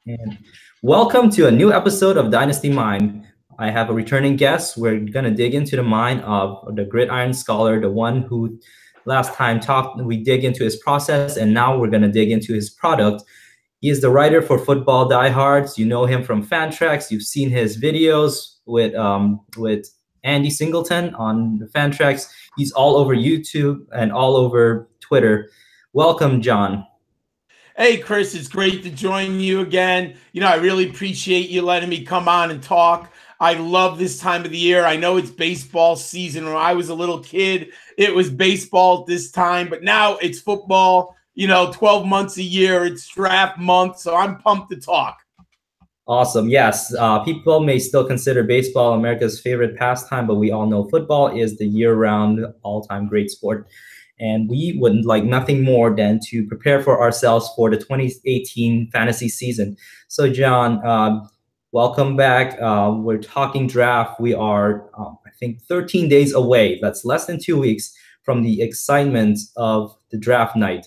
And welcome to a new episode of Dynasty Mind. I have a returning guest. We're going to dig into the mind of the gridiron scholar, the one who last time talked, we dig into his process, and now we're going to dig into his product. He is the writer for Football Diehards. You know him from Fantrax. You've seen his videos with Andy Singleton on the Fantrax. He's all over YouTube and all over Twitter. Welcome, John. Hey, Chris, it's great to join you again. I really appreciate you letting me come on and talk. I love this time of the year. I know it's baseball season. When I was a little kid, it was baseball at this time, but now it's football, 12 months a year. It's draft month, so I'm pumped to talk. Awesome. Yes, people may still consider baseball America's favorite pastime, but we all know football is the year-round, all-time great sport. And we would like nothing more than to prepare for ourselves for the 2018 fantasy season. So, John, welcome back. We're talking draft. We are, I think, 13 days away. That's less than 2 weeks from the excitement of the draft night.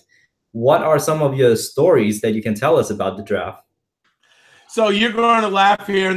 What are some of your stories that you can tell us about the draft? So you're going to laugh here.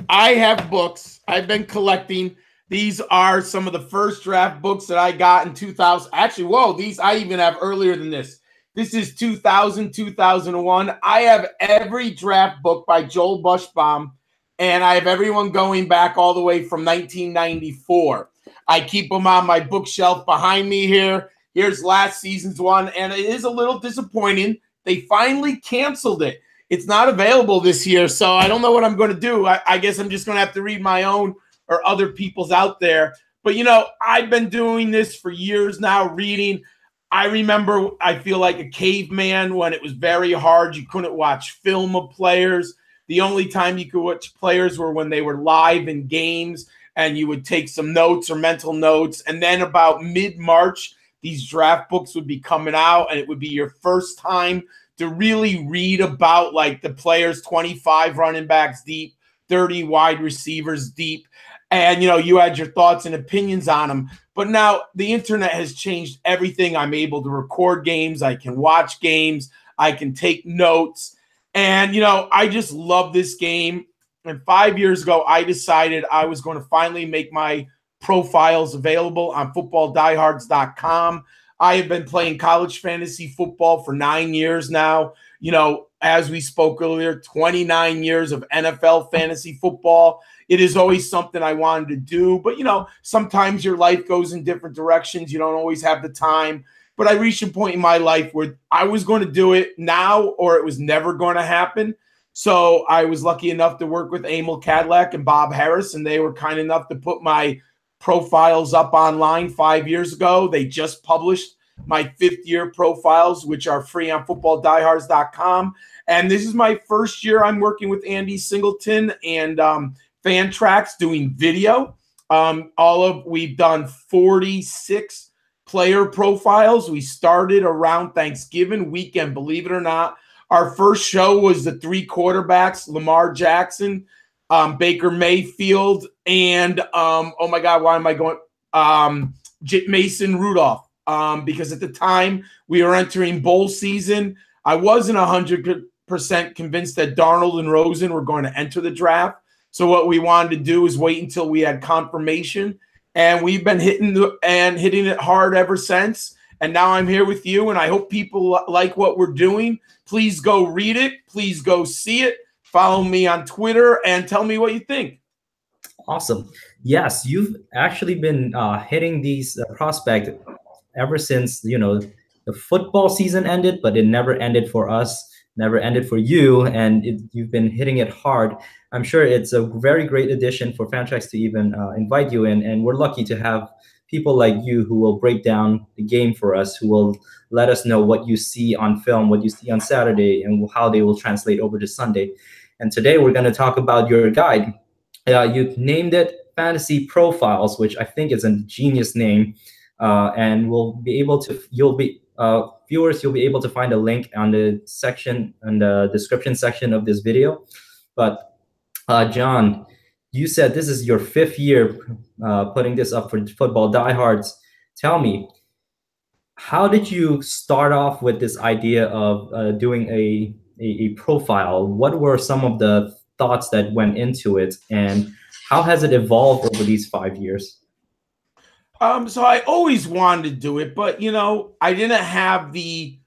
I have books I've been collecting. These are some of the first draft books that I got in 2000. Actually, whoa, these I even have earlier than this. This is 2000, 2001. I have every draft book by Joel Bushbaum, and I have everyone going back all the way from 1994. I keep them on my bookshelf behind me here. Here's last season's one, and it is a little disappointing. They finally canceled it. It's not available this year, so I don't know what I'm going to do. I guess I'm just going to have to read my own or other people's out there. But, I've been doing this for years now, reading. I remember I feel like a caveman when it was very hard. You couldn't watch film of players. The only time you could watch players were when they were live in games, and you would take some notes or mental notes. And then about mid-March, these draft books would be coming out, and it would be your first time to really read about like the players, 25 running backs deep, 30 wide receivers deep. And, you had your thoughts and opinions on them. But now the internet has changed everything. I'm able to record games. I can watch games. I can take notes. And, I just love this game. And 5 years ago, I decided I was going to finally make my profiles available on footballdiehards.com. I have been playing college fantasy football for 9 years now. As we spoke earlier, 29 years of NFL fantasy football. It is always something I wanted to do. But, sometimes your life goes in different directions. You don't always have the time. But I reached a point in my life where I was going to do it now or it was never going to happen. So I was lucky enough to work with Emil Cadillac and Bob Harris, and they were kind enough to put my profiles up online 5 years ago. They just published my 5th year profiles, which are free on footballdiehards.com. And this is my first year I'm working with Andy Singleton and Fantrax doing video. We've done 46 player profiles. We started around Thanksgiving weekend, believe it or not. Our first show was the 3 quarterbacks, Lamar Jackson, Baker Mayfield, and oh my God, why am I going? Mason Rudolph. Because at the time we were entering bowl season, I wasn't 100% convinced that Darnold and Rosen were going to enter the draft. So what we wanted to do is wait until we had confirmation, and we've been hitting it hard ever since. And now I'm here with you, and I hope people like what we're doing. Please go read it. Please go see it. Follow me on Twitter and tell me what you think. Awesome. Yes, you've actually been hitting these prospects ever since, the football season ended, but it never ended for us, never ended for you, and you've been hitting it hard. I'm sure it's a very great addition for Fantrax to even invite you in, and we're lucky to have people like you who will break down the game for us, who will let us know what you see on film, what you see on Saturday, and how they will translate over to Sunday. And today we're going to talk about your guide. You've named it Fantasy Profiles, which I think is a genius name. And viewers, you'll be able to find a link on the section and the description section of this video. But John, you said this is your 5th year putting this up for Football Diehards. Tell me, how did you start off with this idea of doing a a profile, what were some of the thoughts that went into it, and how has it evolved over these 5 years? So I always wanted to do it, but I didn't have the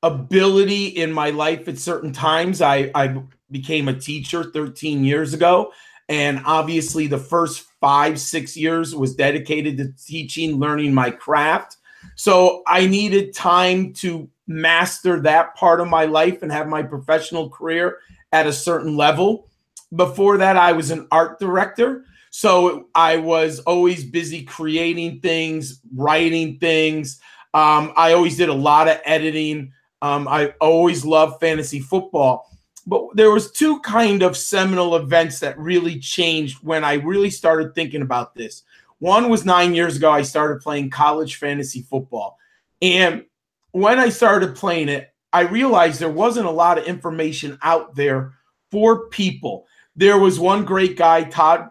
ability in my life at certain times. I became a teacher 13 years ago, and obviously the first 5-6 years was dedicated to teaching, learning my craft. So I needed time to master that part of my life and have my professional career at a certain level. Before that, I was an art director. So I was always busy creating things, writing things. I always did a lot of editing. I always loved fantasy football. But there was two kind of seminal events that really changed when I really started thinking about this. One was 9 years ago, I started playing college fantasy football. And when I started playing it, I realized there wasn't a lot of information out there for people. There was one great guy, Todd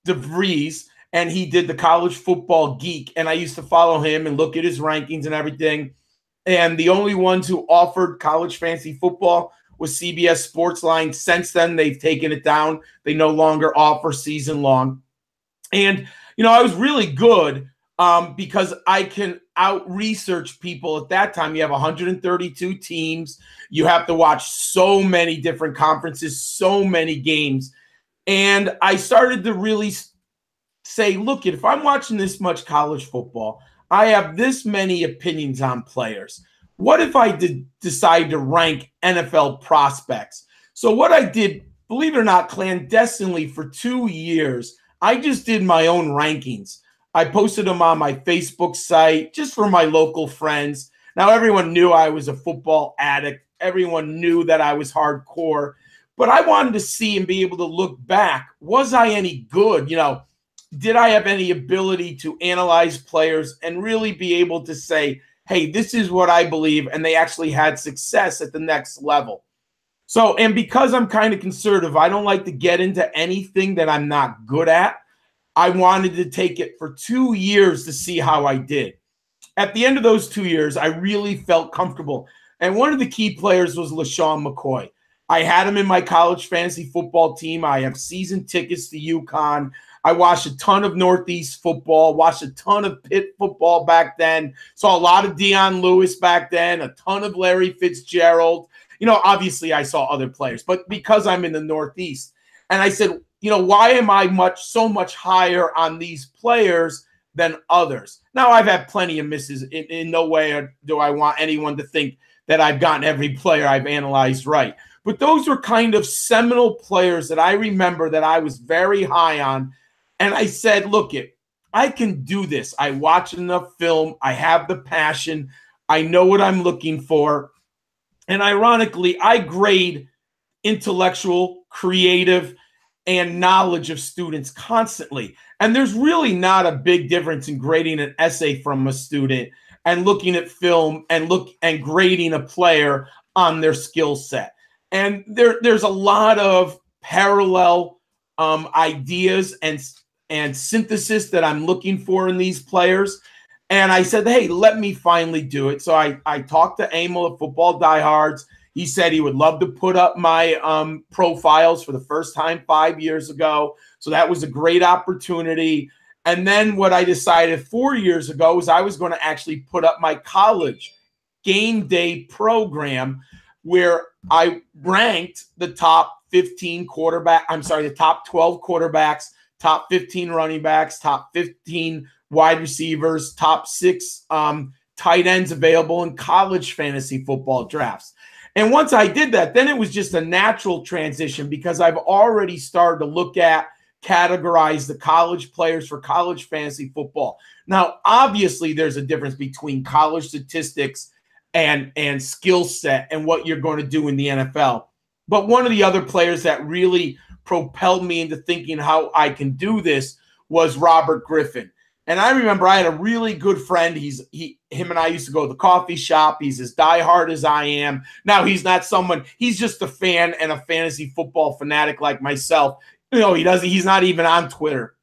DeVries, and he did the College Football Geek, and I used to follow him and look at his rankings and everything. And the only ones who offered college fantasy football was CBS Sportsline. Since then, they've taken it down. They no longer offer season long. And, I was really good because I can out-research people at that time. You have 132 teams. You have to watch so many different conferences, so many games. And I started to really say, look, if I'm watching this much college football, I have this many opinions on players. What if I decide to rank NFL prospects? So what I did, believe it or not, clandestinely for 2 years, I just did my own rankings. I posted them on my Facebook site just for my local friends. Now, everyone knew I was a football addict. Everyone knew that I was hardcore. But I wanted to see and be able to look back. Was I any good? Did I have any ability to analyze players and really be able to say, hey, this is what I believe, and they actually had success at the next level. So, and because I'm kind of conservative, I don't like to get into anything that I'm not good at. I wanted to take it for 2 years to see how I did. At the end of those 2 years, I really felt comfortable. And one of the key players was LaShawn McCoy. I had him in my college fantasy football team. I have season tickets to UConn. I watched a ton of Northeast football, watched a ton of Pitt football back then, saw a lot of Deion Lewis back then, a ton of Larry Fitzgerald. Obviously I saw other players, but because I'm in the Northeast. And I said, why am I so much higher on these players than others? Now, I've had plenty of misses. In no way do I want anyone to think that I've gotten every player I've analyzed right. But those were kind of seminal players that I remember that I was very high on. And I said, look, I can do this. I watch enough film. I have the passion. I know what I'm looking for. And ironically, I grade intellectual, creative, and knowledge of students constantly. And there's really not a big difference in grading an essay from a student and looking at film and grading a player on their skill set. And there's a lot of parallel ideas and synthesis that I'm looking for in these players. And I said, hey, let me finally do it. So I talked to Emil of Football Diehards. He said he would love to put up my profiles for the first time 5 years ago. So that was a great opportunity. And then what I decided 4 years ago was I was going to actually put up my college game day program where I ranked the top 15 the top 12 quarterbacks, top 15 running backs, top 15 wide receivers, top 6 tight ends available in college fantasy football drafts. And once I did that, then it was just a natural transition because I've already started to look at, categorize the college players for college fantasy football. Now, obviously, there's a difference between college statistics and skill set and what you're going to do in the NFL. But one of the other players that really propelled me into thinking how I can do this was Robert Griffin. And I remember I had a really good friend. Him and I used to go to the coffee shop. He's as diehard as I am. Now, he's not someone, he's just a fan and a fantasy football fanatic like myself. He's not even on Twitter.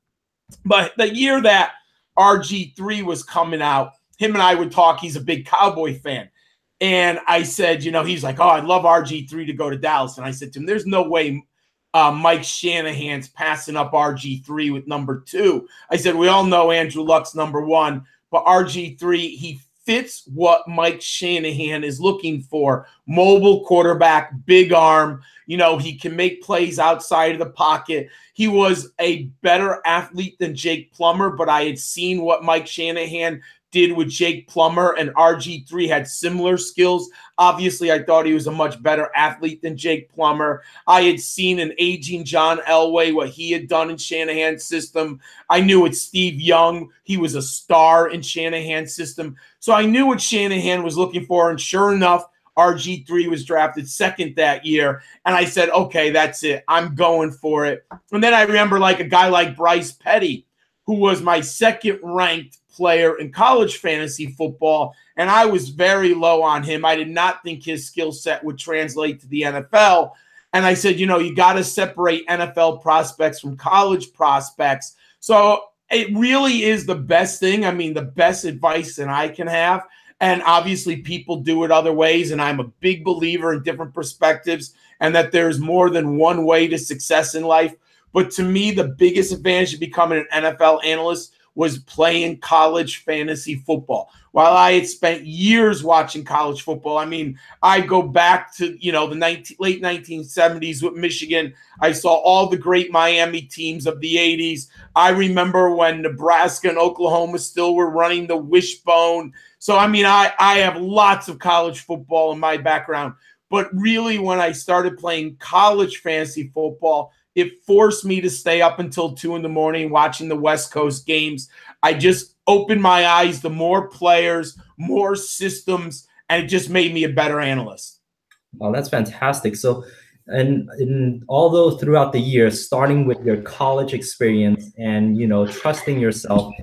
But the year that RG3 was coming out, him and I would talk. He's a big Cowboy fan. And I said, he's like, oh, I'd love RG3 to go to Dallas. And I said to him, there's no way Mike Shanahan's passing up RG3 with number 2. I said, we all know Andrew Luck's number 1, but RG3, he fits what Mike Shanahan is looking for. Mobile quarterback, big arm. He can make plays outside of the pocket. He was a better athlete than Jake Plummer, but I had seen what Mike Shanahan did with Jake Plummer, and RG3 had similar skills. Obviously, I thought he was a much better athlete than Jake Plummer. I had seen an aging John Elway, what he had done in Shanahan's system. I knew with Steve Young, he was a star in Shanahan's system. So I knew what Shanahan was looking for, and sure enough, RG3 was drafted 2nd that year. And I said, okay, that's it. I'm going for it. And then I remember like a guy like Bryce Petty, who was my 2nd-ranked player in college fantasy football, and I was very low on him. I did not think his skill set would translate to the NFL. And I said, you got to separate NFL prospects from college prospects. So it really is the best thing. I mean, the best advice that I can have. And obviously people do it other ways, and I'm a big believer in different perspectives and that there's more than one way to success in life. But to me, the biggest advantage of becoming an NFL analyst was playing college fantasy football. While I had spent years watching college football, I mean, I go back to, the late 1970s with Michigan. I saw all the great Miami teams of the 80s. I remember when Nebraska and Oklahoma still were running the wishbone. So, I mean, I have lots of college football in my background. But really, when I started playing college fantasy football, it forced me to stay up until 2 in the morning watching the West Coast games. I just opened my eyes to more players, more systems, and it just made me a better analyst. Oh, that's fantastic. So, and although throughout the years, starting with your college experience and, trusting yourself,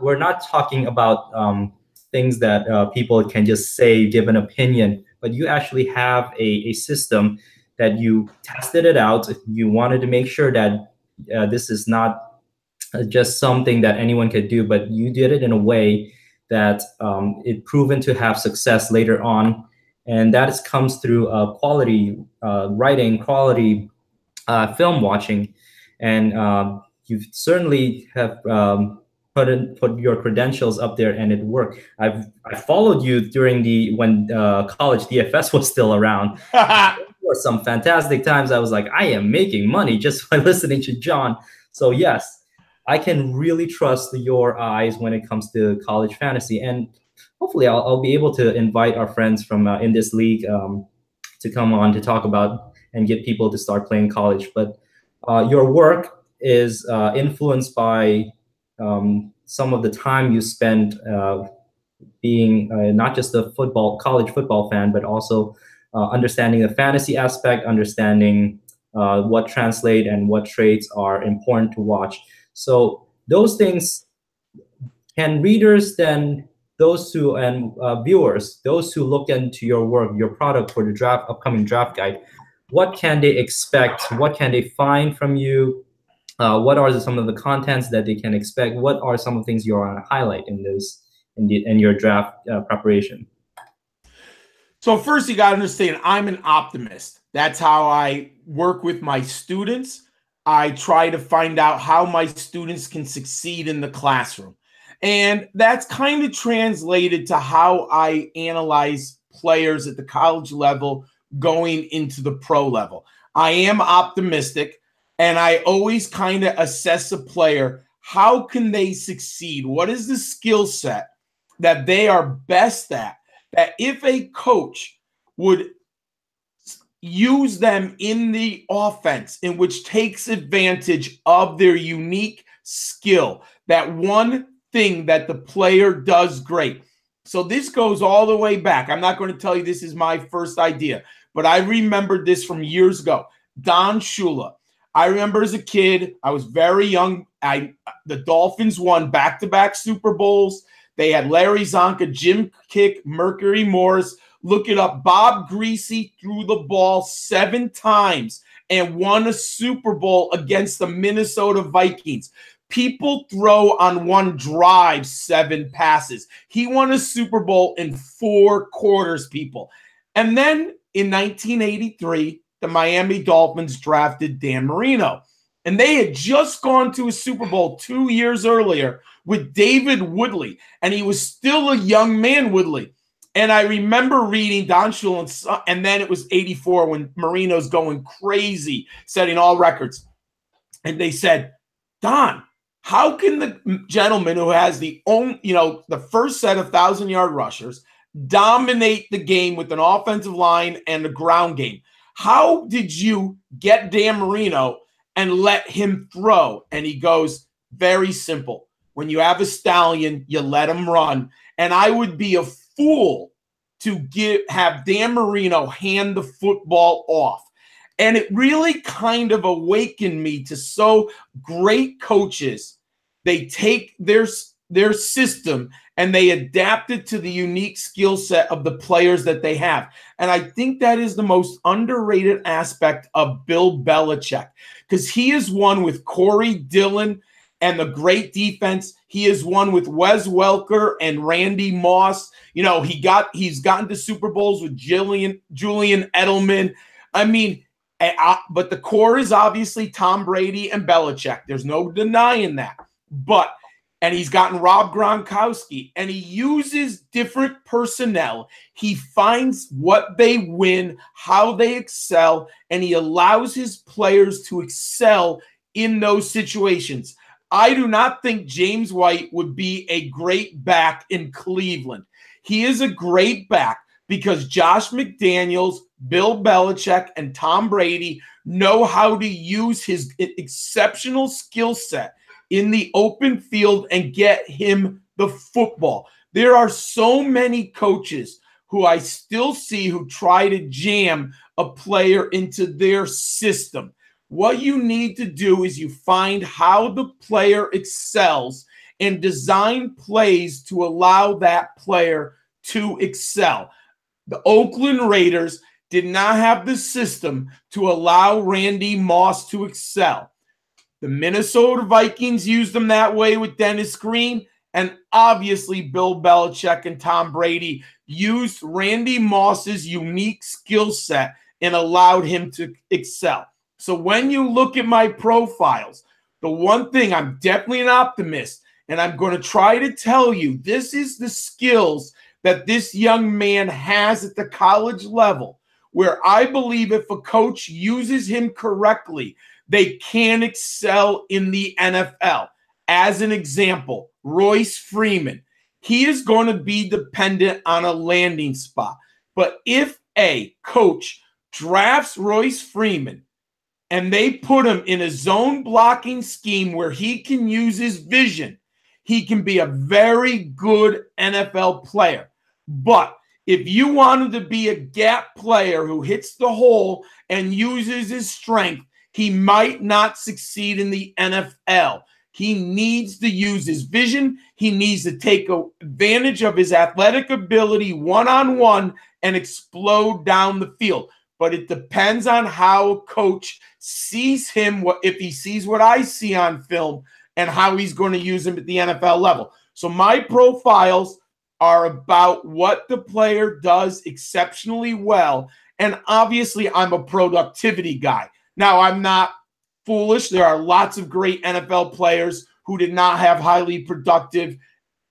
we're not talking about things that people can just say, give an opinion, but you actually have a system that you tested it out. You wanted to make sure that this is not just something that anyone could do, but you did it in a way that it proven to have success later on. And that comes through quality writing, quality film watching. And you certainly have put your credentials up there, and it worked. I followed you during when college DFS was still around. There were some fantastic times I was like, I am making money just by listening to John. So yes, I can really trust your eyes when it comes to college fantasy. And hopefully I'll be able to invite our friends from in this league to come on to talk about and get people to start playing college. But your work is influenced by some of the time you spend being not just a college football fan, but also understanding the fantasy aspect, understanding what translate and what traits are important to watch. So those things, can readers then, those who and viewers, those who look into your work, your product for the upcoming draft guide, what can they expect? What can they find from you? What are some of the contents that they can expect? What are some of the things you want to highlight in your draft preparation? So first, you got to understand, I'm an optimist. That's how I work with my students. I try to find out how my students can succeed in the classroom. And that's kind of translated to how I analyze players at the college level going into the pro level. I am optimistic, and I always kind of assess a player. How can they succeed? What is the skill set that they are best at? That if a coach would use them in the offense, in which takes advantage of their unique skill, that one thing that the player does great. So this goes all the way back. I'm not going to tell you this is my first idea, but I remembered this from years ago. Don Shula. I remember as a kid, I was very young. The Dolphins won back-to-back Super Bowls. They had Larry Zonka, Jim Kick, Mercury Morris. Look it up. Bob Greasy threw the ball 7 times and won a Super Bowl against the Minnesota Vikings. People throw on one drive 7 passes. He won a Super Bowl in 4 quarters, people. And then in 1983, the Miami Dolphins drafted Dan Marino. And they had just gone to a Super Bowl 2 years earlier with David Woodley. And he was still a young man, Woodley. And I remember reading Don Shula, and then it was 84 when Marino's going crazy, setting all records. And they said, Don, how can the gentleman who has the first set of 1,000-yard rushers dominate the game with an offensive line and a ground game? How did you get Dan Marino and let him throw? And he goes, very simple. When you have a stallion, you let him run. And I would be a fool to have Dan Marino hand the football off. And it really kind of awakened me to so great coaches. They take their system and they adapt it to the unique skill set of the players that they have. And I think that is the most underrated aspect of Bill Belichick, because he is one with Corey Dillon and the great defense. He is one with Wes Welker and Randy Moss. You know, he's gotten to Super Bowls with Julian Edelman. I mean, but the core is obviously Tom Brady and Belichick. There's no denying that. And he's gotten Rob Gronkowski, and he uses different personnel. He finds what they win, how they excel, and he allows his players to excel in those situations. I do not think James White would be a great back in Cleveland. He is a great back because Josh McDaniels, Bill Belichick, and Tom Brady know how to use his exceptional skill set in the open field and get him the football. There are so many coaches who I still see who try to jam a player into their system. What you need to do is you find how the player excels and design plays to allow that player to excel. The Oakland Raiders did not have the system to allow Randy Moss to excel. The Minnesota Vikings used them that way with Dennis Green, and obviously Bill Belichick and Tom Brady used Randy Moss's unique skill set and allowed him to excel. So when you look at my profiles, the one thing, I'm definitely an optimist, and I'm going to try to tell you this is the skills that this young man has at the college level, where I believe if a coach uses him correctly, they can excel in the NFL. As an example, Royce Freeman. He is going to be dependent on a landing spot. But if a coach drafts Royce Freeman and they put him in a zone blocking scheme where he can use his vision, he can be a very good NFL player. But if you want him to be a gap player who hits the hole and uses his strength, he might not succeed in the NFL. He needs to use his vision. He needs to take advantage of his athletic ability one-on-one and explode down the field. But it depends on how a coach sees him, if he sees what I see on film, and how he's going to use him at the NFL level. So my profiles are about what the player does exceptionally well. And obviously, I'm a productivity guy. Now, I'm not foolish. There are lots of great NFL players who did not have highly productive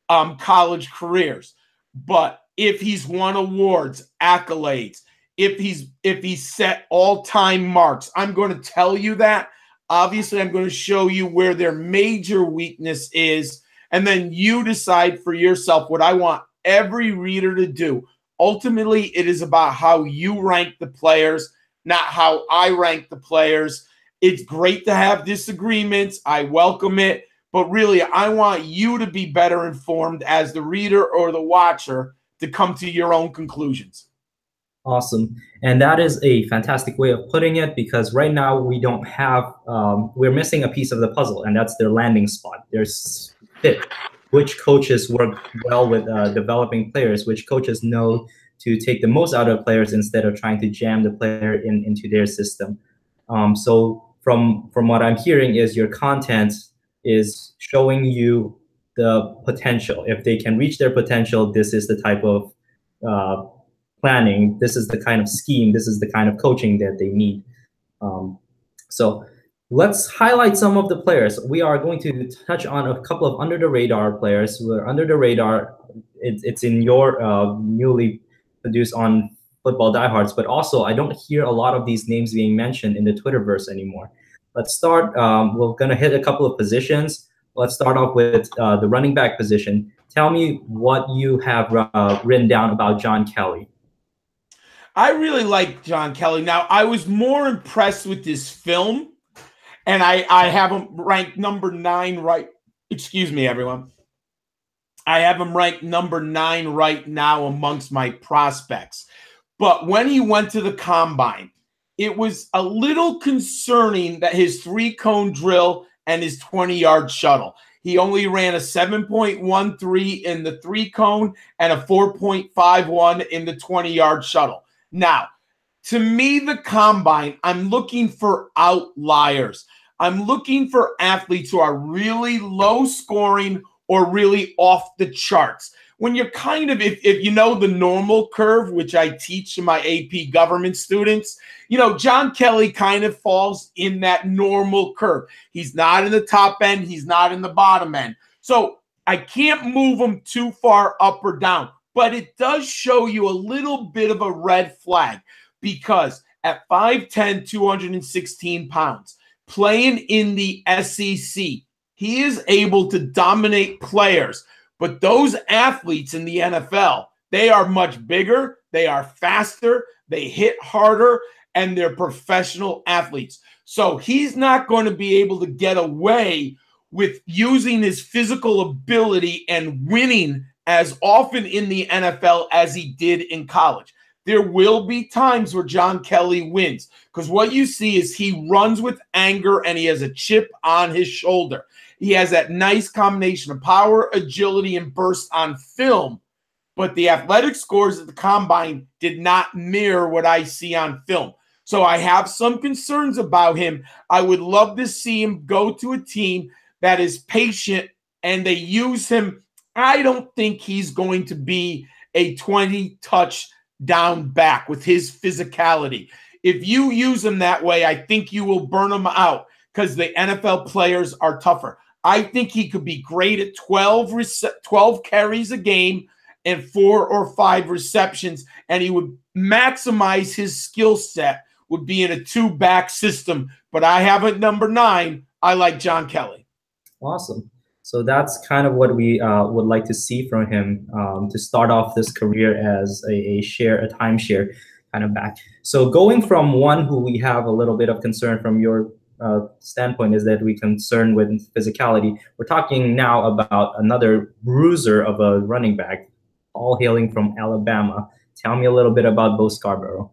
college careers. But if he's won awards, accolades, if he's set all-time marks, I'm going to tell you that. Obviously, I'm going to show you where their major weakness is, and then you decide for yourself what I want every reader to do. Ultimately, it is about how you rank the players, not how I rank the players. It's great to have disagreements. I welcome it. But really, I want you to be better informed as the reader or the watcher to come to your own conclusions. Awesome. And that is a fantastic way of putting it, because right now we don't have, we're missing a piece of the puzzle, and that's their landing spot. There's fit. Which coaches work well with developing players, which coaches know to take the most out of players instead of trying to jam the player into their system. So from what I'm hearing is your content is showing you the potential. If they can reach their potential, this is the type of uh, planning, this is the kind of scheme, this is the kind of coaching that they need. So let's highlight some of the players. We are going to touch on a couple of under the radar players who are under the radar. It's in your newly produced on Football Diehards, but also I don't hear a lot of these names being mentioned in the Twitterverse anymore. Let's start. We're going to hit a couple of positions. Let's start off with the running back position. Tell me what you have written down about John Kelly. I really like John Kelly. Now, I was more impressed with this film, and I have him ranked number 9 right. Excuse me, everyone. I have him ranked number 9 right now amongst my prospects. But when he went to the combine, it was a little concerning that his 3-cone drill and his 20-yard shuttle. He only ran a 7.13 in the 3-cone and a 4.51 in the 20-yard shuttle. Now, to me, the combine, I'm looking for outliers. I'm looking for athletes who are really low scoring or really off the charts. When you're kind of, if you know the normal curve, which I teach to my AP government students, you know, John Kelly kind of falls in that normal curve. He's not in the top end. He's not in the bottom end. So I can't move him too far up or down. But it does show you a little bit of a red flag because at 5'10", 216 pounds, playing in the SEC, he is able to dominate players. But those athletes in the NFL, they are much bigger, they are faster, they hit harder, and they're professional athletes. So he's not going to be able to get away with using his physical ability and winning as often in the NFL as he did in college. There will be times where John Kelly wins because what you see is he runs with anger and he has a chip on his shoulder. He has that nice combination of power, agility, and burst on film, but the athletic scores at the combine did not mirror what I see on film. So I have some concerns about him. I would love to see him go to a team that is patient and they use him. I don't think he's going to be a 20-touchdown back with his physicality. If you use him that way, I think you will burn him out because the NFL players are tougher. I think he could be great at 12 carries a game and 4 or 5 receptions, and he would maximize his skill set, would be in a 2-back system. But I have it number 9. I like John Kelly. Awesome. So that's kind of what we would like to see from him to start off this career as a timeshare kind of back. So going from one who we have a little bit of concern from your standpoint is that we're concerned with physicality. We're talking now about another bruiser of a running back, all hailing from Alabama. Tell me a little bit about Bo Scarborough.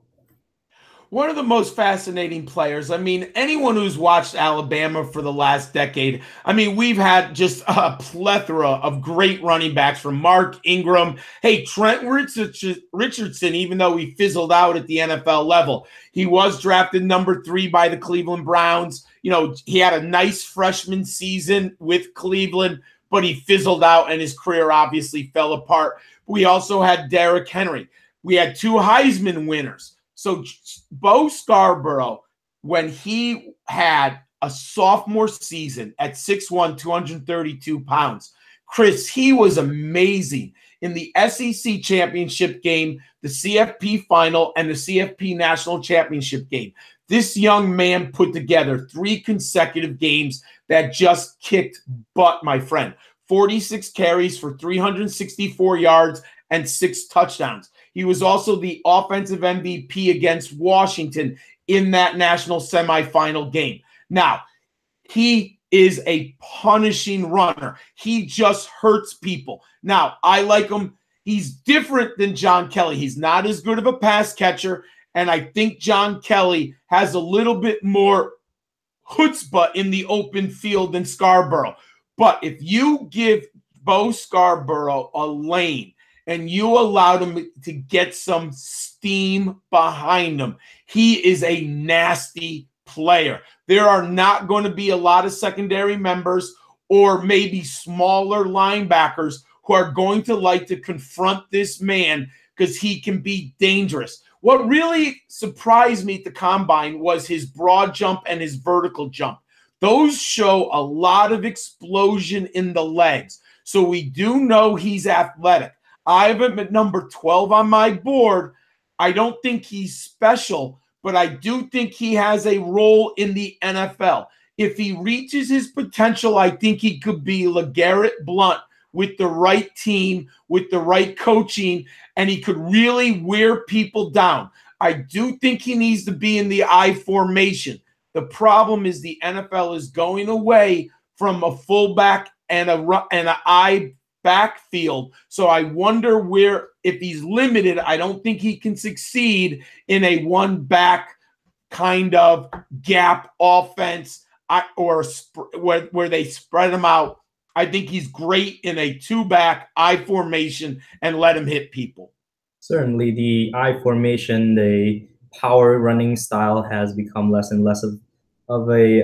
One of the most fascinating players. I mean, anyone who's watched Alabama for the last decade, I mean, we've had just a plethora of great running backs from Mark Ingram. Hey, Trent Richardson, even though he fizzled out at the NFL level, he was drafted number 3 by the Cleveland Browns. You know, he had a nice freshman season with Cleveland, but he fizzled out and his career obviously fell apart. We also had Derrick Henry. We had 2 Heisman winners. So Bo Scarborough, when he had a sophomore season at 6'1", 232 pounds, Chris, he was amazing in the SEC championship game, the CFP final, and the CFP national championship game. This young man put together 3 consecutive games that just kicked butt, my friend. 46 carries for 364 yards and 6 touchdowns. He was also the offensive MVP against Washington in that national semifinal game. Now, he is a punishing runner. He just hurts people. Now, I like him. He's different than John Kelly. He's not as good of a pass catcher, and I think John Kelly has a little bit more chutzpah in the open field than Scarborough. But if you give Bo Scarborough a lane, and you allowed him to get some steam behind him, he is a nasty player. There are not going to be a lot of secondary members or maybe smaller linebackers who are going to like to confront this man because he can be dangerous. What really surprised me at the combine was his broad jump and his vertical jump. Those show a lot of explosion in the legs. So we do know he's athletic. I have him at number 12 on my board. I don't think he's special, but I do think he has a role in the NFL. If he reaches his potential, I think he could be LeGarrette Blount with the right team, with the right coaching, and he could really wear people down. I do think he needs to be in the I formation. The problem is the NFL is going away from a fullback and an I backfield. So I wonder where, if he's limited, I don't think he can succeed in a one back kind of gap offense where they spread him out. I think he's great in a two-back I formation and let him hit people. Certainly, the I formation, the power running style has become less and less of a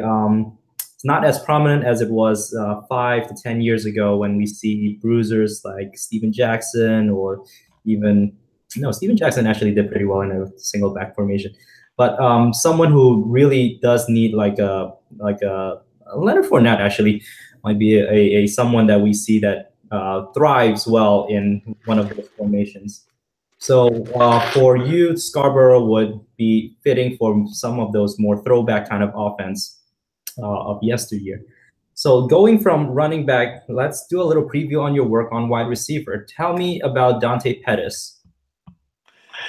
it's not as prominent as it was 5 to 10 years ago when we see bruisers like Steven Jackson, or even Steven Jackson actually did pretty well in a single back formation. But someone who really does need like a Leonard Fournette actually might be a someone that we see that thrives well in one of those formations. So for you, Scarborough would be fitting for some of those more throwback kind of offense of yesteryear. So going from running back, let's do a little preview on your work on wide receiver. Tell me about Dante Pettis.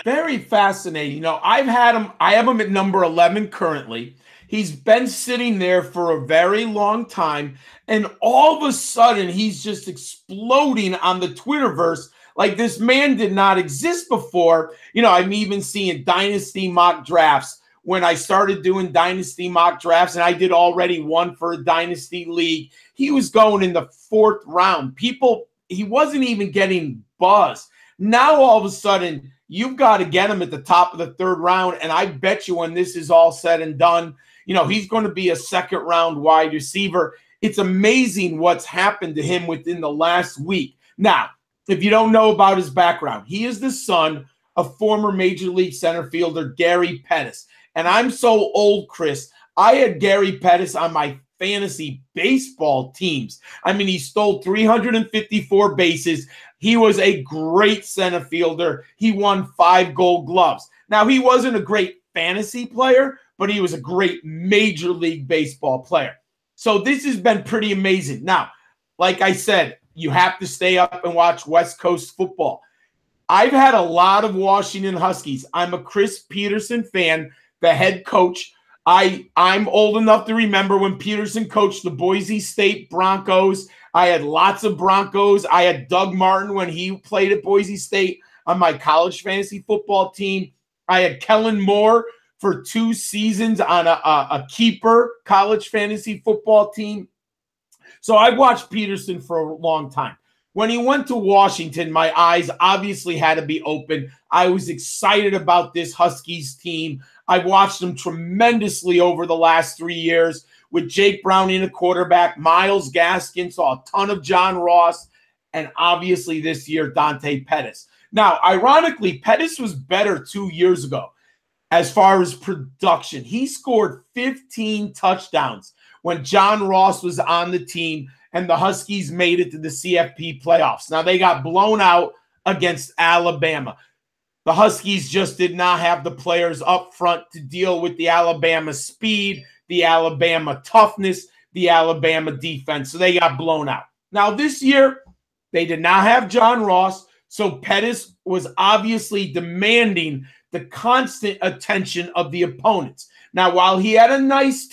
Very fascinating. I have him at number 11 currently. He's been sitting there for a very long time, and all of a sudden he's just exploding on the Twitterverse like this man did not exist before. I'm even seeing Dynasty mock drafts. When I started doing Dynasty mock drafts, and I did already one for a Dynasty league, he was going in the 4th round. He wasn't even getting buzz. Now all of a sudden, you've got to get him at the top of the 3rd round, and I bet you when this is all said and done, he's going to be a 2nd round wide receiver. It's amazing what's happened to him within the last week. Now, if you don't know about his background, he is the son of former Major League center fielder Gary Pettis. And I'm so old, Chris, I had Gary Pettis on my fantasy baseball teams. I mean, he stole 354 bases. He was a great center fielder. He won 5 Gold Gloves. Now, he wasn't a great fantasy player, but he was a great Major League Baseball player. So this has been pretty amazing. Now, like I said, you have to stay up and watch West Coast football. I've had a lot of Washington Huskies. I'm a Chris Peterson fan, the head coach. I'm old enough to remember when Peterson coached the Boise State Broncos. I had lots of Broncos. I had Doug Martin when he played at Boise State on my college fantasy football team. I had Kellen Moore for 2 seasons on a keeper college fantasy football team. So I watched Peterson for a long time. When he went to Washington, my eyes obviously had to be open. I was excited about this Huskies team. I've watched them tremendously over the last 3 years with Jake Browning, a quarterback, Myles Gaskin, saw a ton of John Ross, and obviously this year, Dante Pettis. Now, ironically, Pettis was better 2 years ago as far as production. He scored 15 touchdowns when John Ross was on the team and the Huskies made it to the CFP playoffs. Now, they got blown out against Alabama. The Huskies just did not have the players up front to deal with the Alabama speed, the Alabama toughness, the Alabama defense. So they got blown out. Now, this year, they did not have John Ross, so Pettis was obviously demanding the constant attention of the opponents. Now, while he had a nice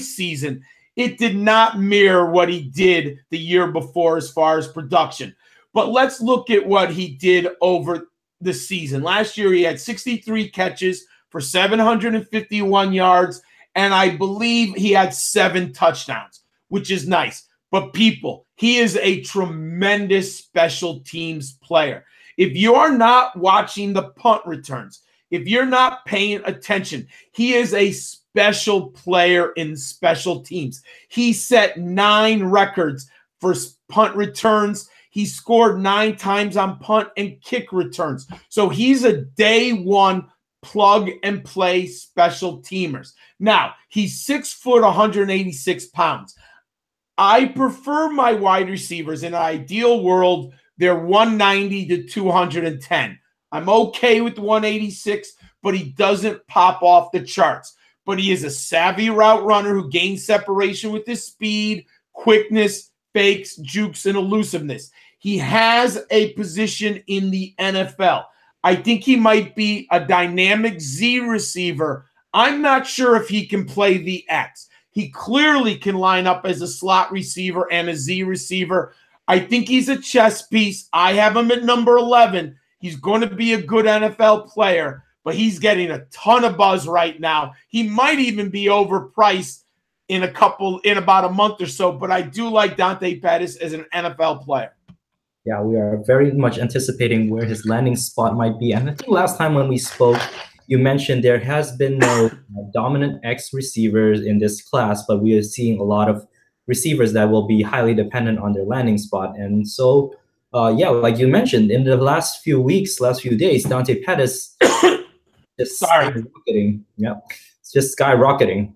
season, it did not mirror what he did the year before as far as production. But let's look at what he did over the season. Last year, he had 63 catches for 751 yards, and I believe he had 7 touchdowns, which is nice. But people, he is a tremendous special teams player. If you're not watching the punt returns, if you're not paying attention, he is a special player in special teams. He set 9 records for punt returns. He scored 9 times on punt and kick returns. So he's a day one plug and play special teamers. Now, he's 6 foot, 186 pounds. I prefer my wide receivers in an ideal world. They're 190 to 210. I'm okay with 186, but he doesn't pop off the charts. But he is a savvy route runner who gains separation with his speed, quickness, fakes, jukes, and elusiveness. He has a position in the NFL. I think he might be a dynamic Z receiver. I'm not sure if he can play the X. He clearly can line up as a slot receiver and a Z receiver. I think he's a chess piece. I have him at number 11. He's going to be a good NFL player, but he's getting a ton of buzz right now. He might even be overpriced in about a month or so, but I do like Dante Pettis as an NFL player. Yeah, we are very much anticipating where his landing spot might be. And I think last time when we spoke, you mentioned there has been no dominant X receivers in this class, but we are seeing a lot of receivers that will be highly dependent on their landing spot. And so, yeah, like you mentioned, in the last few weeks, last few days, Dante Pettis just skyrocketing. Yeah, it's just skyrocketing.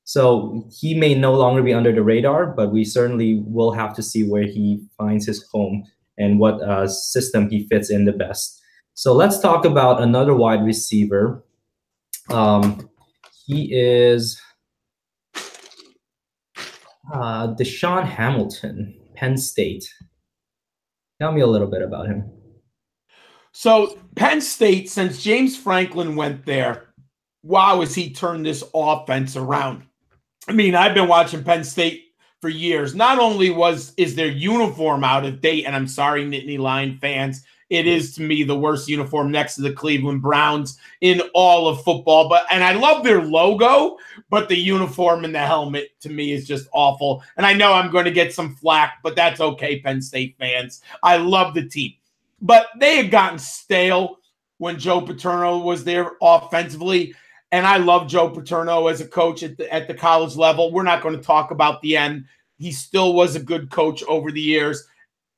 So he may no longer be under the radar, but we certainly will have to see where he finds his home and what system he fits in the best. So let's talk about another wide receiver. He is Deshaun Hamilton, Penn State. Tell me a little bit about him. So Penn State, since James Franklin went there, wow, has he turned this offense around. I mean, I've been watching Penn State for years. Not only is their uniform out of date, and I'm sorry, Nittany Lion fans, it is to me the worst uniform next to the Cleveland Browns in all of football. And I love their logo, but the uniform and the helmet to me is just awful. And I know I'm going to get some flack, but that's okay, Penn State fans. I love the team. But they had gotten stale when Joe Paterno was there offensively. And I love Joe Paterno as a coach at the college level. We're not going to talk about the end. He still was a good coach over the years.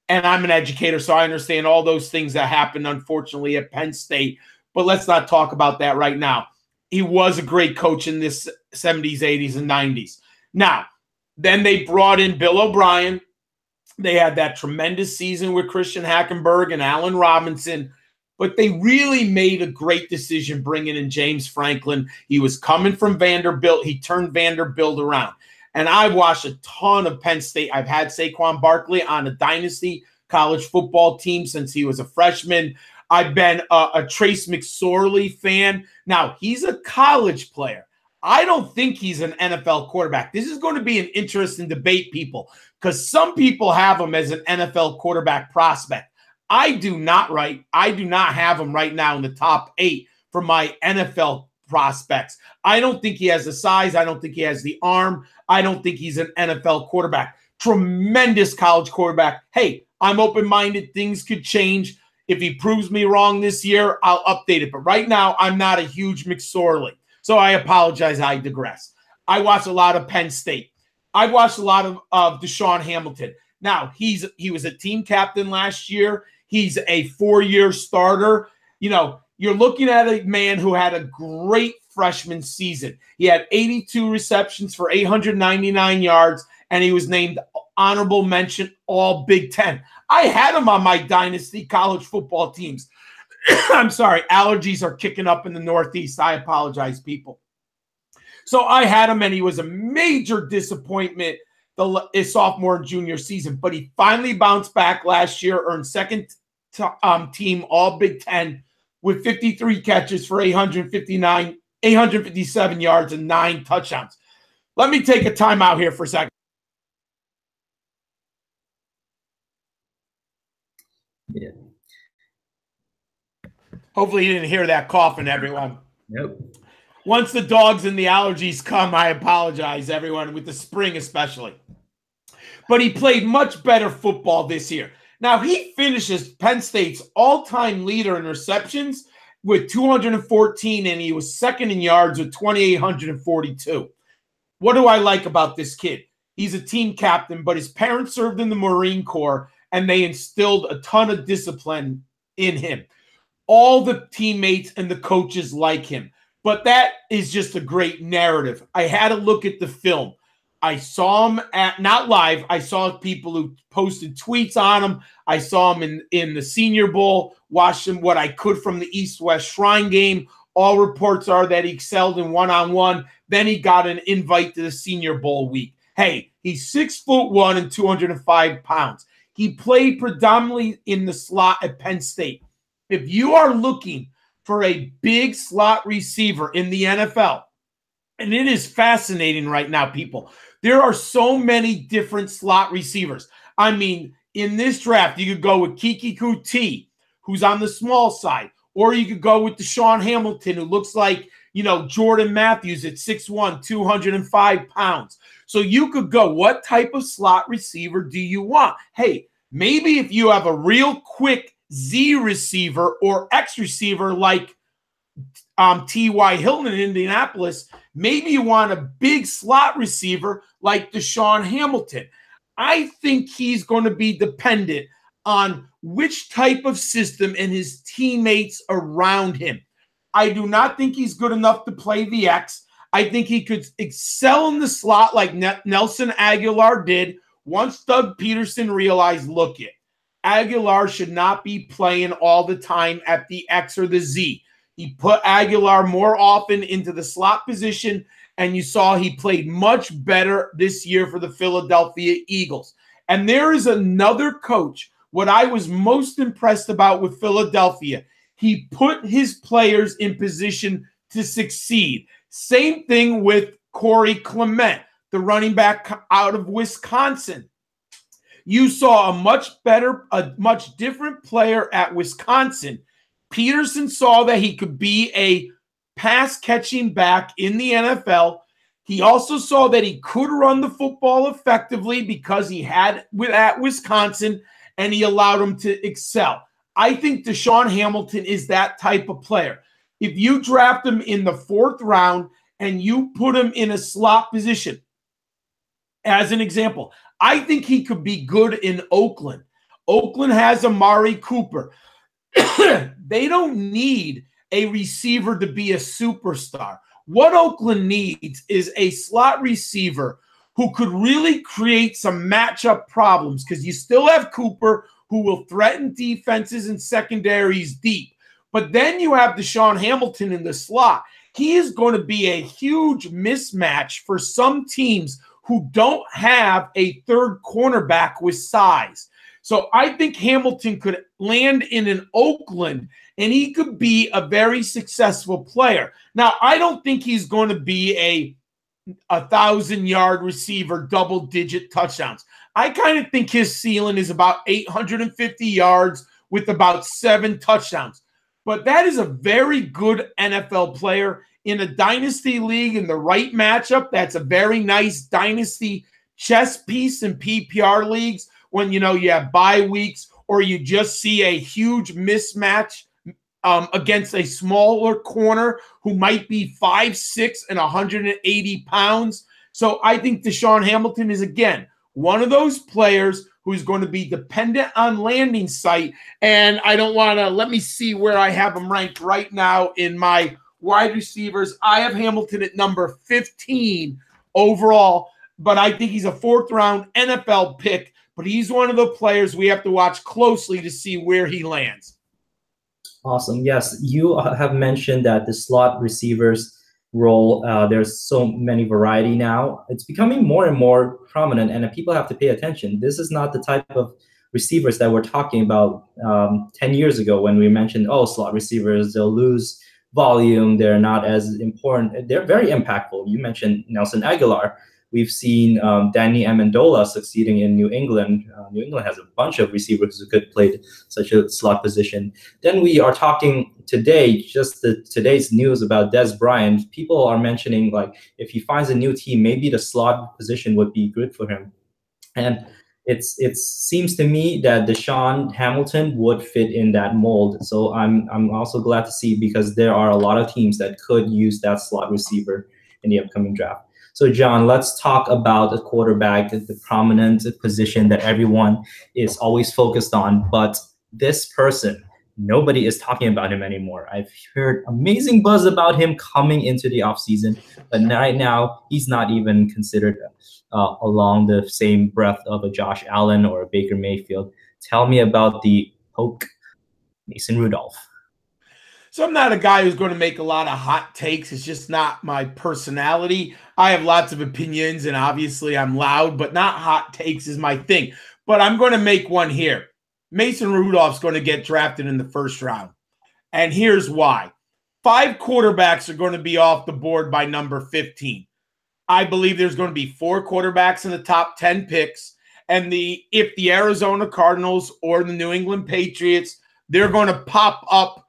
And I'm an educator, so I understand all those things that happened, unfortunately, at Penn State. But let's not talk about that right now. He was a great coach in this 70s, 80s, and 90s. Now, then they brought in Bill O'Brien. They had that tremendous season with Christian Hackenberg and Allen Robinson. But they really made a great decision bringing in James Franklin. He was coming from Vanderbilt. He turned Vanderbilt around. And I've watched a ton of Penn State. I've had Saquon Barkley on a Dynasty college football team since he was a freshman. I've been a Trace McSorley fan. Now, he's a college player. I don't think he's an NFL quarterback. This is going to be an interesting debate, people, because some people have him as an NFL quarterback prospect. I do not have him right now in the top 8 for my NFL prospects. I don't think he has the size. I don't think he has the arm. I don't think he's an NFL quarterback. Tremendous college quarterback. Hey, I'm open-minded. Things could change. If he proves me wrong this year, I'll update it. But right now, I'm not a huge McSorley. So I apologize. I digress. I watched a lot of Penn State. I watched a lot of Deshaun Hamilton. Now, he was a team captain last year. He's a 4-year starter. You know, you're looking at a man who had a great freshman season. He had 82 receptions for 899 yards, and he was named honorable mention All Big Ten. I had him on my Dynasty college football teams. I'm sorry, allergies are kicking up in the Northeast. I apologize, people. So I had him, and he was a major disappointment his sophomore and junior season, but he finally bounced back last year, earned second team All Big Ten with 53 catches for 857 yards and 9 touchdowns. Let me take a timeout here for a second. Yeah. Hopefully you didn't hear that coughing, everyone. Nope. Once the dogs and the allergies come, I apologize, everyone, with the spring especially. But he played much better football this year. Now, he finishes Penn State's all-time leader in receptions. with 214, and he was second in yards with 2,842. What do I like about this kid? He's a team captain, but his parents served in the Marine Corps, and they instilled a ton of discipline in him. All the teammates and the coaches like him. But that is just a great narrative. I had to look at the film. I saw him not live. I saw people who posted tweets on him. I saw him in the Senior Bowl, watched him what I could from the East-West Shrine game. All reports are that he excelled in one-on-one. Then he got an invite to the Senior Bowl week. Hey, he's 6'1" and 205 pounds. He played predominantly in the slot at Penn State. If you are looking for a big slot receiver in the NFL, and it is fascinating right now, people, there are so many different slot receivers. I mean, in this draft, you could go with Kiki Kuti, who's on the small side, or you could go with Deshaun Hamilton, who looks like, Jordan Matthews at 6'1", 205 pounds. So you could go, what type of slot receiver do you want? Hey, maybe if you have a real quick Z receiver or X receiver like T.Y. Hilton in Indianapolis, maybe you want a big slot receiver like Deshaun Hamilton. I think he's going to be dependent on which type of system and his teammates around him. I do not think he's good enough to play the X. I think he could excel in the slot like Nelson Aguilar did once Doug Peterson realized, look it, Aguilar should not be playing all the time at the X or the Z. He put Aguilar more often into the slot position, and you saw he played much better this year for the Philadelphia Eagles. And there is another coach, what I was most impressed about with Philadelphia, he put his players in position to succeed. Same thing with Corey Clement, the running back out of Wisconsin. You saw a much different player at Wisconsin. Peterson saw that he could be a pass-catching back in the NFL. He also saw that he could run the football effectively because he had at Wisconsin, and he allowed him to excel. I think Deshaun Hamilton is that type of player. If you draft him in the 4th round and you put him in a slot position, as an example, I think he could be good in Oakland. Oakland has Amari Cooper. They don't need a receiver to be a superstar. What Oakland needs is a slot receiver who could really create some matchup problems, because you still have Cooper, who will threaten defenses and secondaries deep. But then you have Deshaun Hamilton in the slot. He is going to be a huge mismatch for some teams who don't have a third cornerback with size. So I think Hamilton could land in an Oakland, and he could be a very successful player. Now, I don't think he's going to be a 1,000-yard receiver, double-digit touchdowns. I kind of think his ceiling is about 850 yards with about 7 touchdowns. But that is a very good NFL player in a dynasty league in the right matchup. That's a very nice dynasty chess piece in PPR leagues when, you have bye weeks or you just see a huge mismatch against a smaller corner who might be 5'6" and 180 pounds. So I think Deshaun Hamilton is, again, one of those players who's going to be dependent on landing site. And I don't want to, let me see where I have him ranked right now in my wide receivers. I have Hamilton at number 15 overall, but I think he's a 4th round NFL pick. But he's one of the players we have to watch closely to see where he lands. Awesome. Yes, you have mentioned that the slot receivers role, there's so many variety now. It's becoming more and more prominent, and people have to pay attention. This is not the type of receivers that we're talking about 10 years ago when we mentioned, slot receivers, they'll lose volume, they're not as important. They're very impactful. You mentioned Nelson Aguilar. We've seen Danny Amendola succeeding in New England. New England has a bunch of receivers who could play such a slot position. Then we are talking today, today's news about Dez Bryant. People are mentioning, like, if he finds a new team, maybe the slot position would be good for him. And it seems to me that Deshaun Hamilton would fit in that mold. So I'm also glad to see, because there are a lot of teams that could use that slot receiver in the upcoming draft. So John, let's talk about the quarterback, the prominent position that everyone is always focused on. But this person, nobody is talking about him anymore. I've heard amazing buzz about him coming into the offseason, but right now he's not even considered along the same breath of a Josh Allen or a Baker Mayfield. Tell me about the Poke, Mason Rudolph. So I'm not a guy who's going to make a lot of hot takes. It's just not my personality. I have lots of opinions, and obviously I'm loud, but not hot takes is my thing. But I'm going to make one here. Mason Rudolph's going to get drafted in the first round. And here's why. 5 quarterbacks are going to be off the board by number 15. I believe there's going to be 4 quarterbacks in the top 10 picks. And if the Arizona Cardinals or the New England Patriots, they're going to pop up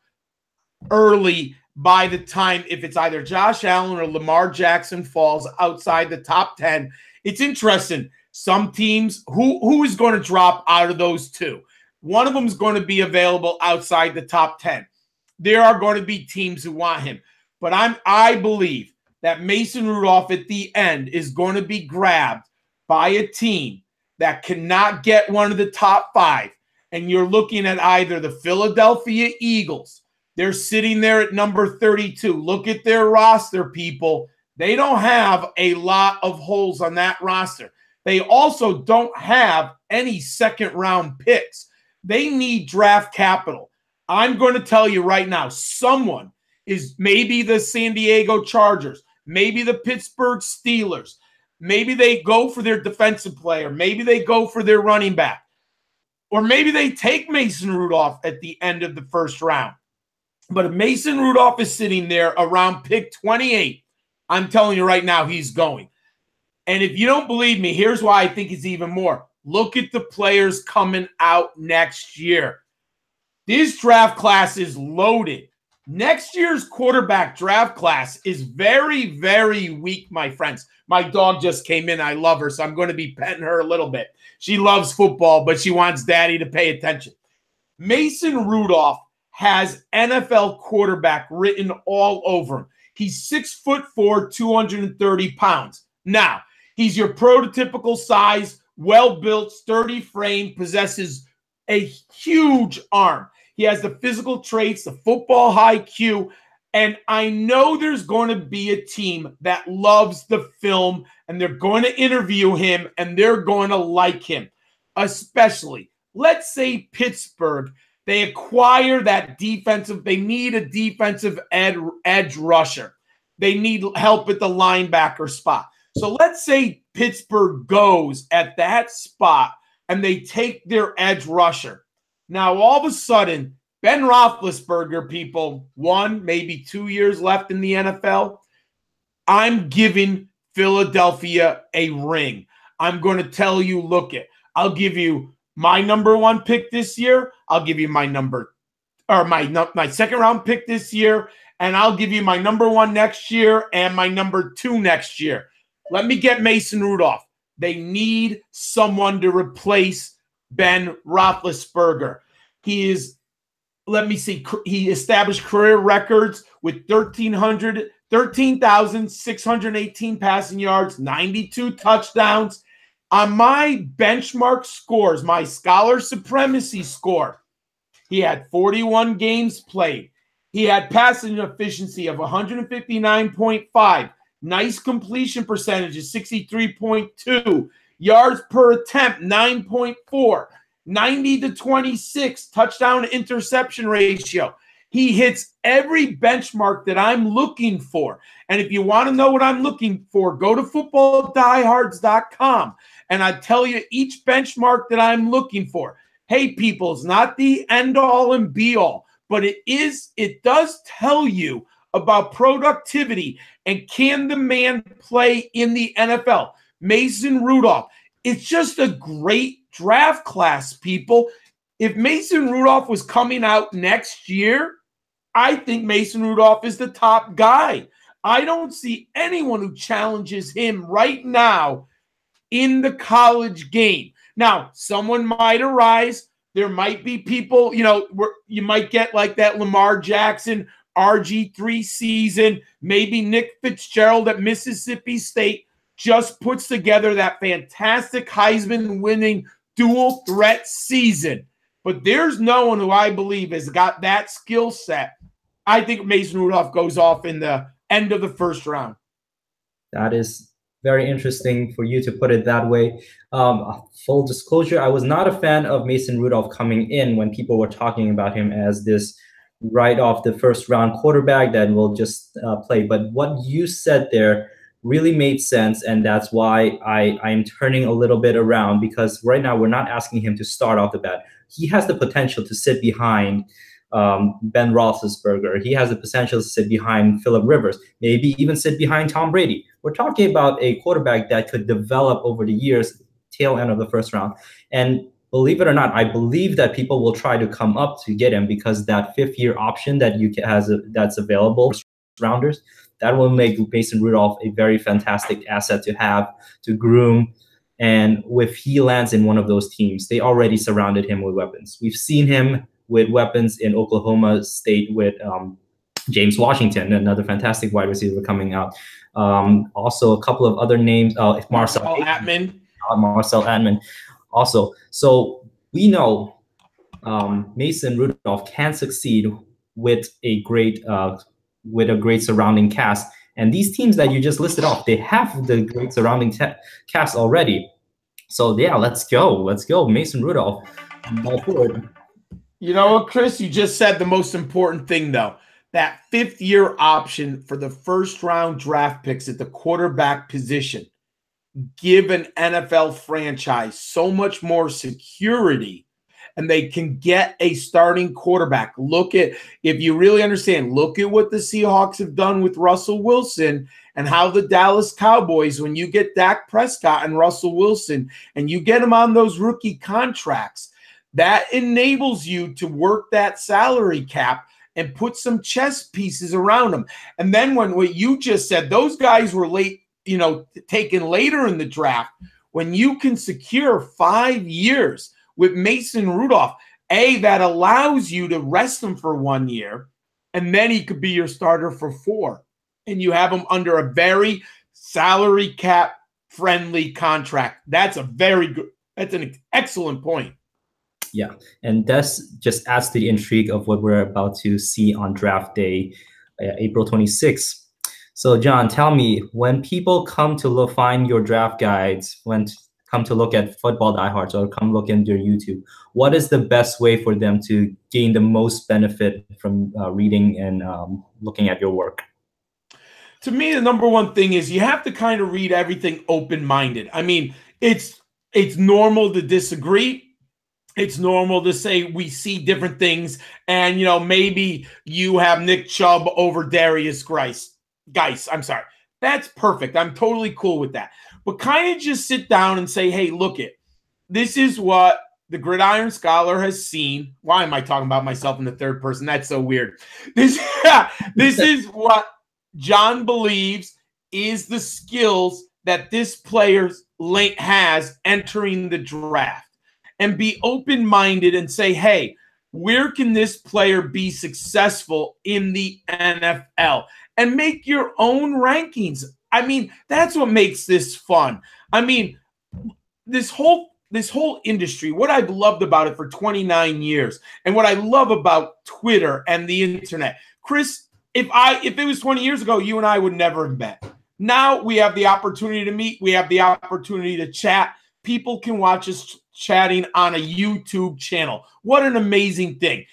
early by the time, if it's either Josh Allen or Lamar Jackson falls outside the top 10. It's interesting. Some teams, who is going to drop out of those 2? One of them is going to be available outside the top 10. There are going to be teams who want him. But I believe that Mason Rudolph at the end is going to be grabbed by a team that cannot get one of the top 5. And you're looking at either the Philadelphia Eagles. They're sitting there at number 32. Look at their roster, people. They don't have a lot of holes on that roster. They also don't have any second-round picks. They need draft capital. I'm going to tell you right now, someone is maybe the San Diego Chargers, maybe the Pittsburgh Steelers, maybe they go for their defensive player, maybe they go for their running back, or maybe they take Mason Rudolph at the end of the first round. But if Mason Rudolph is sitting there around pick 28, I'm telling you right now, he's going. And if you don't believe me, here's why I think it's even more. Look at the players coming out next year. This draft class is loaded. Next year's quarterback draft class is very, very weak, my friends. My dog just came in. I love her, so I'm going to be petting her a little bit. She loves football, but she wants daddy to pay attention. Mason Rudolph has NFL quarterback written all over him. He's 6'4", 230 pounds. Now, he's your prototypical size, well-built, sturdy frame, possesses a huge arm. He has the physical traits, the football IQ, and I know there's going to be a team that loves the film, and they're going to interview him, and they're going to like him. Especially, let's say Pittsburgh, they acquire that defensive, they need a defensive edge rusher. They need help at the linebacker spot. So let's say Pittsburgh goes at that spot and they take their edge rusher. Now, all of a sudden, Ben Roethlisberger, people, 1, maybe 2 years left in the NFL. I'm giving Philadelphia a ring. I'm going to tell you, I'll give you my number 1 pick this year. I'll give you my second round pick this year. And I'll give you my number 1 next year and my number 2 next year. Let me get Mason Rudolph. They need someone to replace Ben Roethlisberger. He established career records with 13,618 passing yards, 92 touchdowns. On my benchmark scores, my scholar supremacy score, he had 41 games played. He had passing efficiency of 159.5. Nice completion percentage is 63.2. Yards per attempt, 9.4. 90-26 touchdown to interception ratio. He hits every benchmark that I'm looking for. And if you want to know what I'm looking for, go to footballdiehards.com and I tell you each benchmark that I'm looking for. Hey, people, it's not the end all and be all, but it does tell you about productivity and can the man play in the NFL. Mason Rudolph, it's just a great draft class, people. If Mason Rudolph was coming out next year, I think Mason Rudolph is the top guy. I don't see anyone who challenges him right now in the college game. Now, someone might arise. There might be people, you might get like that Lamar Jackson RG3 season. Maybe Nick Fitzgerald at Mississippi State just puts together that fantastic Heisman-winning dual threat season. But there's no one who I believe has got that skill set. I think Mason Rudolph goes off in the end of the first round. That is very interesting for you to put it that way. Full disclosure, I was not a fan of Mason Rudolph coming in when people were talking about him as this right off the first round quarterback that will just play. But what you said there really made sense, and that's why I'm turning a little bit around, because right now we're not asking him to start off the bat. He has the potential to sit behind Ben Roethlisberger. He has the potential to sit behind Phillip Rivers, maybe even sit behind Tom Brady. We're talking about a quarterback that could develop over the years, tail end of the first round. And believe it or not, I believe that people will try to come up to get him, because that fifth-year option that that's available, rounders, that will make Mason Rudolph a very fantastic asset to have, to groom. And if he lands in one of those teams, they already surrounded him with weapons. We've seen him with weapons in Oklahoma State with James Washington, another fantastic wide receiver coming out. Also, a couple of other names, Marcel Atman. Also, so we know Mason Rudolph can succeed with a great surrounding cast. And these teams that you just listed off, they have the great surrounding cast already. So yeah, let's go, Mason Rudolph. All forward. You know what, Chris? You just said the most important thing, though. That fifth-year option for the first-round draft picks at the quarterback position give an NFL franchise so much more security, and they can get a starting quarterback. If you really understand, look at what the Seahawks have done with Russell Wilson and how the Dallas Cowboys, when you get Dak Prescott and Russell Wilson and you get them on those rookie contracts, that enables you to work that salary cap and put some chess pieces around them. And then when what you just said, those guys were late, taken later in the draft. When you can secure 5 years with Mason Rudolph, that allows you to rest him for 1 year, and then he could be your starter for 4. And you have him under a very salary cap friendly contract. That's an excellent point. Yeah, and this just adds to the intrigue of what we're about to see on draft day, April 26th. So, John, tell me, when people come to find your draft guides, come to look at Football Diehards or come look into your YouTube, what is the best way for them to gain the most benefit from reading and looking at your work? To me, the number one thing is you have to kind of read everything open-minded. I mean, it's normal to disagree. It's normal to say we see different things, and maybe you have Nick Chubb over Darius Geis. I'm sorry. That's perfect. I'm totally cool with that. But kind of just sit down and say, hey, this is what the Gridiron Scholar has seen. Why am I talking about myself in the third person? That's so weird. This is what John believes is the skills that this player has entering the draft. And be open-minded and say, hey, where can this player be successful in the NFL? And make your own rankings. I mean, that's what makes this fun. I mean, this whole industry, what I've loved about it for 29 years, and what I love about Twitter and the internet. Chris, if it was 20 years ago, you and I would never have met. Now we have the opportunity to meet. We have the opportunity to chat. People can watch us chatting on a YouTube channel. What an amazing thing.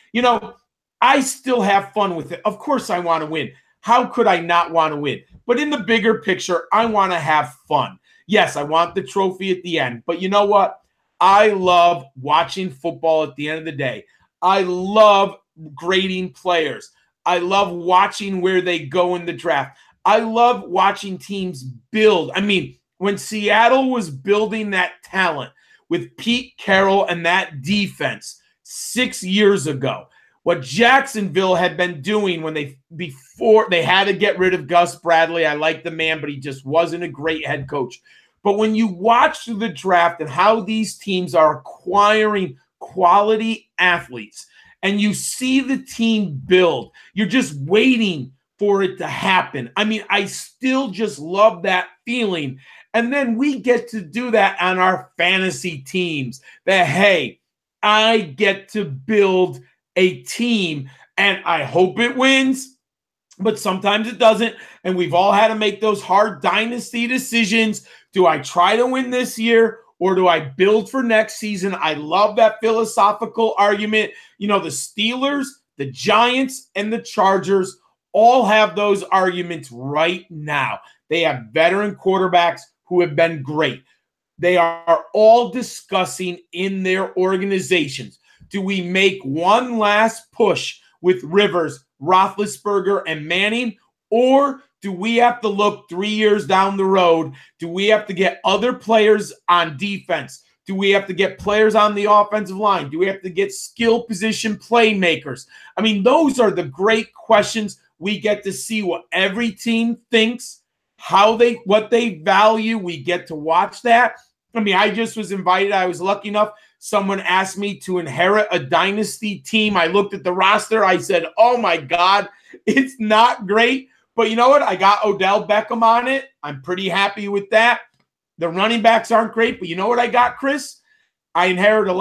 I still have fun with it. Of course I want to win. How could I not want to win? But in the bigger picture, I want to have fun. Yes, I want the trophy at the end. But you know what? I love watching football at the end of the day. I love grading players. I love watching where they go in the draft. I love watching teams build. I mean, when Seattle was building that talent with Pete Carroll and that defense 6 years ago, what Jacksonville had been doing before they had to get rid of Gus Bradley. I like the man, but he just wasn't a great head coach. But when you watch the draft and how these teams are acquiring quality athletes and you see the team build, you're just waiting for it to happen. I mean, I still just love that feeling. And then we get to do that on our fantasy teams that, hey, I get to build a team and I hope it wins, but sometimes it doesn't. And we've all had to make those hard dynasty decisions. Do I try to win this year or do I build for next season? I love that philosophical argument. You know, the Steelers, the Giants, and the Chargers all have those arguments right now. They have veteran quarterbacks who have been great. They are all discussing in their organizations. Do we make one last push with Rivers, Roethlisberger, and Manning? Or do we have to look 3 years down the road? Do we have to get other players on defense? Do we have to get players on the offensive line? Do we have to get skill position playmakers? I mean, those are the great questions. We get to see what every team thinks, what they value. We get to watch that. I mean, I just was invited. I was lucky enough. Someone asked me to inherit a dynasty team. I looked at the roster. I said, oh my God, it's not great. But you know what? I got Odell Beckham on it. I'm pretty happy with that. The running backs aren't great, but you know what I got, Chris? I inherited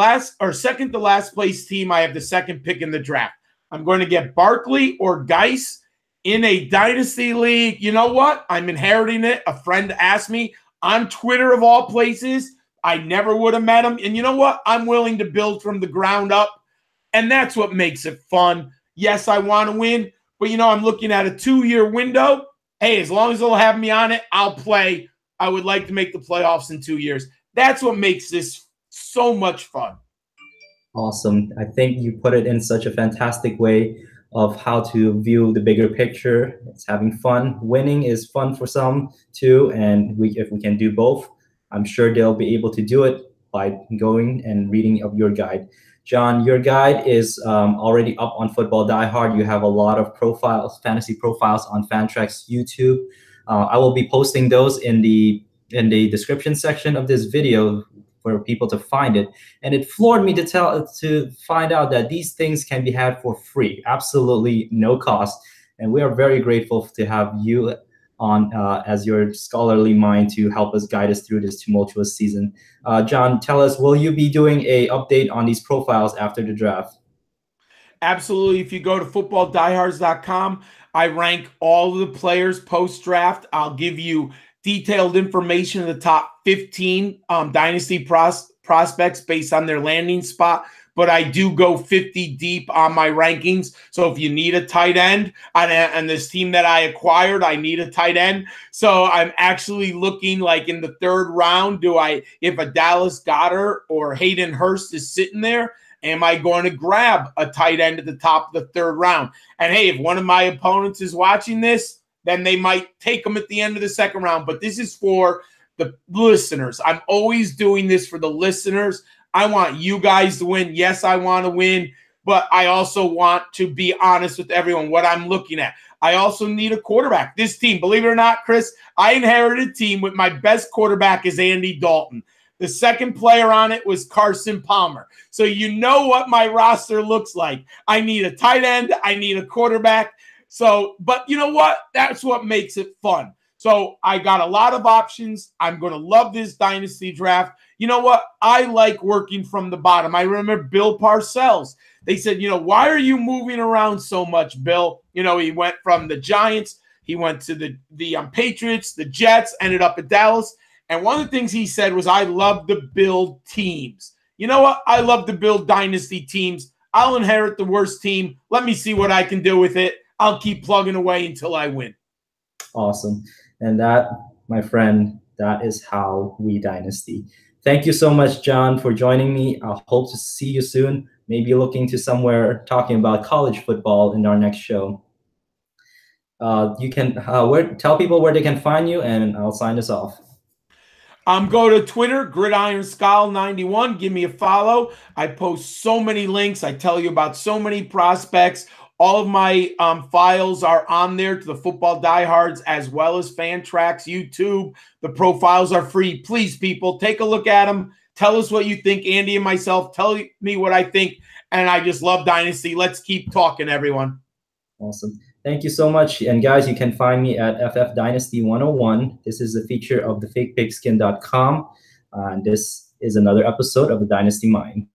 second to last place team. I have the second pick in the draft. I'm going to get Barkley or Geis in a dynasty league. You know what? I'm inheriting it. A friend asked me on Twitter of all places. I never would have met him. And you know what? I'm willing to build from the ground up. And that's what makes it fun. Yes, I want to win. But, you know, I'm looking at a 2-year window. Hey, as long as they'll have me on it, I'll play. I would like to make the playoffs in 2 years. That's what makes this so much fun. Awesome. I think you put it in such a fantastic way of how to view the bigger picture. It's having fun. Winning is fun for some too. And if we can do both, I'm sure they'll be able to do it by going and reading of your guide. John, your guide is already up on Football Die Hard. You have a lot of profiles, fantasy profiles on Fantrax YouTube. I will be posting those in the description section of this video for people to find it. And it floored me to find out that these things can be had for free, absolutely no cost. And we are very grateful to have you on as your scholarly mind to help us guide us through this tumultuous season. John, tell us, will you be doing a update on these profiles after the draft? Absolutely. If you go to footballdiehards.com, I rank all of the players post-draft. I'll give you detailed information of the top 15 dynasty prospects based on their landing spot. But I do go 50 deep on my rankings. So if you need a tight end on this team that I acquired, I need a tight end. So I'm actually looking like in the 3rd round, if a Dallas Goedert or Hayden Hurst is sitting there, am I going to grab a tight end at the top of the 3rd round? And hey, if one of my opponents is watching this, then they might take them at the end of the 2nd round. But this is for the listeners. I'm always doing this for the listeners. I want you guys to win. Yes, I want to win, but I also want to be honest with everyone what I'm looking at. I also need a quarterback. This team, believe it or not, Chris, I inherited a team with my best quarterback is Andy Dalton. The second player on it was Carson Palmer. So you know what my roster looks like. I need a tight end. I need a quarterback. So, but you know what? That's what makes it fun. So I got a lot of options. I'm going to love this dynasty draft. You know what? I like working from the bottom. I remember Bill Parcells. They said, you know, why are you moving around so much, Bill? You know, he went from the Giants. He went to the Patriots, the Jets, ended up at Dallas. And one of the things he said was, I love to build teams. You know what? I love to build dynasty teams. I'll inherit the worst team. Let me see what I can do with it. I'll keep plugging away until I win. Awesome. And that, my friend, that is how we dynasty. Thank you so much, John, for joining me. I hope to see you soon. Maybe looking to somewhere talking about college football in our next show. You can tell people where they can find you, and I'll sign this off. Go to Twitter, GridironSkull91. Give me a follow. I post so many links. I tell you about so many prospects, All of my files are on there to the football diehards, as well as Fantrax, YouTube. The profiles are free. Please, people, take a look at them. Tell us what you think. Andy and myself, tell me what I think. And I just love Dynasty. Let's keep talking, everyone. Awesome. Thank you so much. And guys, you can find me at FF Dynasty 101. This is a feature of the FakePigSkin.com. And this is another episode of the Dynasty Mind.